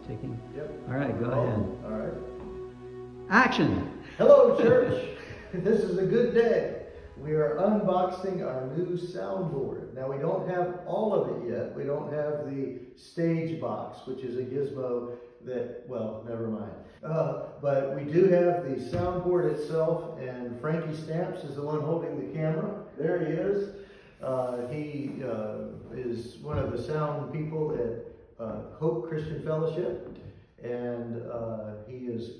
taking? Yep. All right, go ahead. All right. Action! Hello, church. This is a good day. We are unboxing our new soundboard. Now, we don't have all of it yet. We don't have the stage box, which is a gizmo that, well, never mind. But we do have the soundboard itself, and Frankie Stamps is the one holding the camera. There he is. He is one of the sound people at Hope Christian Fellowship, and he is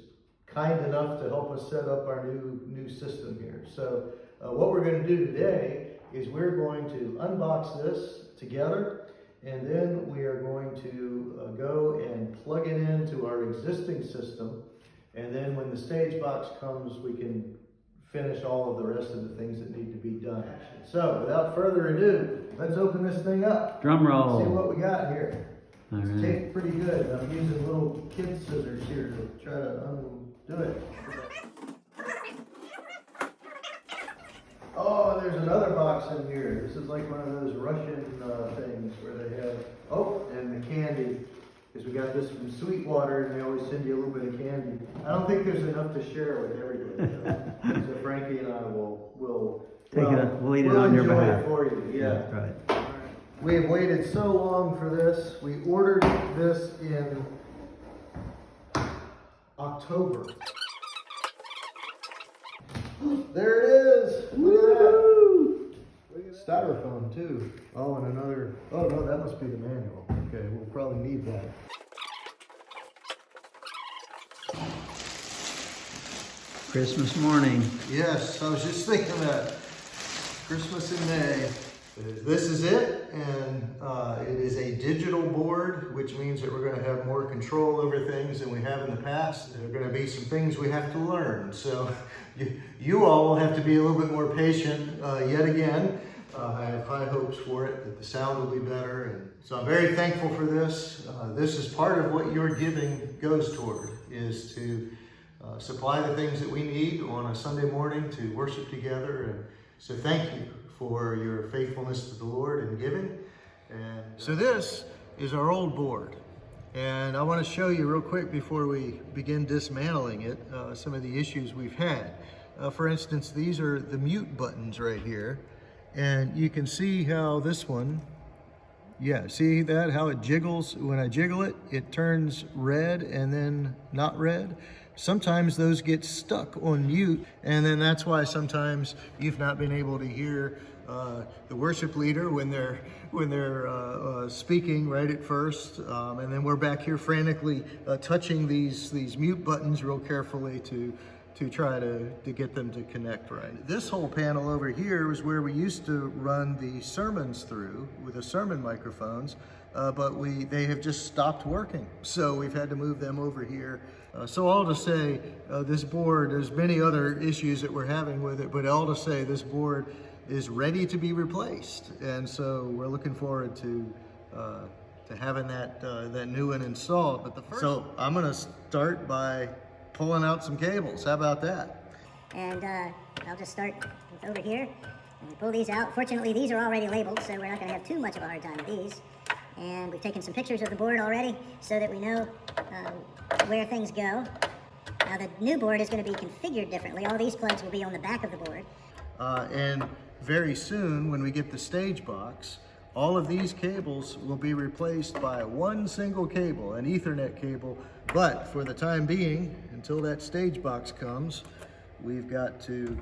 kind enough to help us set up our new system here. So what we're going to do today is we're going to unbox this together, and then we are going to go and plug it into our existing system, and then when the stage box comes, we can finish all of the rest of the things that need to be done. So without further ado, let's open this thing up. Drum roll. See what we got here. All It's right. taped pretty good. I'm using little kid scissors here to try to undo it. Oh, there's another box in here. This is like one of those Russian things where they have, oh, and the candy. Because we got this from Sweetwater, and they always send you a little bit of candy. I don't think there's enough to share with everybody. So Frankie and I will Take it. We'll eat it on your enjoy behalf. it for you. Yeah. Right. We have waited so long for this. We ordered this in October. There it is. Look at that. Look at that. Styrofoam too. Oh, and another. Oh no, that must be the manual. Okay, we'll probably need that. Christmas morning. Yes, I was just thinking that. Christmas in May. This is it, and it is a digital board, which means that we're going to have more control over things than we have in the past. There are going to be some things we have to learn, so you all will have to be a little bit more patient yet again. I have high hopes for it, that the sound will be better, and so I'm very thankful for this. This is part of what your giving goes toward, is to supply the things that we need on a Sunday morning to worship together, and so thank you for your faithfulness to the Lord in giving. And so this is our old board, and I want to show you real quick before we begin dismantling it some of the issues we've had. For instance, these are the mute buttons right here, and you can see how this one, see that, how it jiggles. When I jiggle it, it turns red and then not red. Sometimes those get stuck on mute, and then that's why sometimes you've not been able to hear the worship leader when they're speaking right at first, and then we're back here frantically touching these mute buttons real carefully to try to get them to connect right. This whole panel over here is where we used to run the sermons through with the sermon microphones, but they have just stopped working, so we've had to move them over here. So all to say, this board, there's many other issues that we're having with it, but all to say this board is ready to be replaced. And so we're looking forward to having that new one installed. But so I'm gonna start by pulling out some cables. How about that? And I'll just start with over here and pull these out. Fortunately, these are already labeled, so we're not gonna have too much of a hard time with these. And we've taken some pictures of the board already so that we know where things go. Now the new board is going to be configured differently. All these plugs will be on the back of the board. And very soon, when we get the stage box, all of these cables will be replaced by one single cable, an Ethernet cable. But for the time being, until that stage box comes, we've got to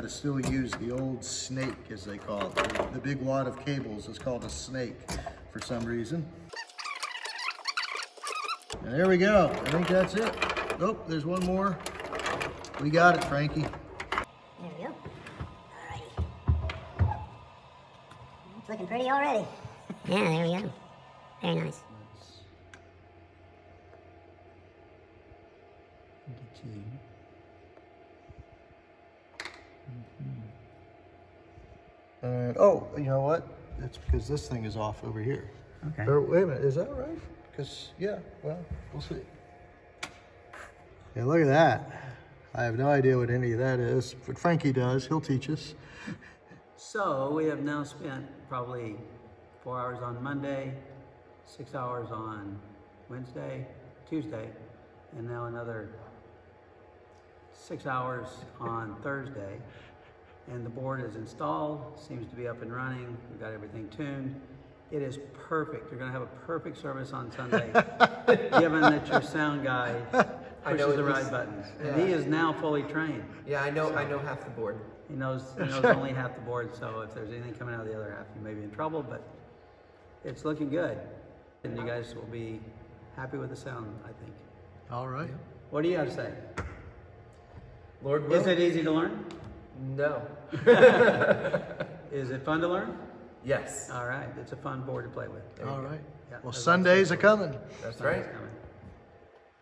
still use the old snake, as they call it. The big wad of cables is called a snake for some reason. And there we go. I think that's it. Oh, there's one more. We got it, Frankie. There we go. Alrighty. It's looking pretty already. Yeah, there we go. Very nice. And oh, you know what? It's because this thing is off over here. Okay. Or, wait a minute, is that right? Because, yeah, well, we'll see. Yeah, look at that. I have no idea what any of that is, but Frankie does. He'll teach us. So we have now spent probably 4 hours on Monday, 6 hours on Wednesday, Tuesday, and now another 6 hours on Thursday. And the board is installed, seems to be up and running. We've got everything tuned. It is perfect. You're going to have a perfect service on Sunday, given that your sound guy pushes the right buttons. And he is now fully trained. Yeah, I know half the board. He knows only half the board, so if there's anything coming out of the other half, you may be in trouble, but it's looking good. And you guys will be happy with the sound, I think. All right. What do you have to say? Lord will. Is it easy to learn? No. Is it fun to learn? Yes. All right, it's a fun board to play with. All right. Yeah, Well, there's Sundays are lots of- coming. That's Sunday's right. coming.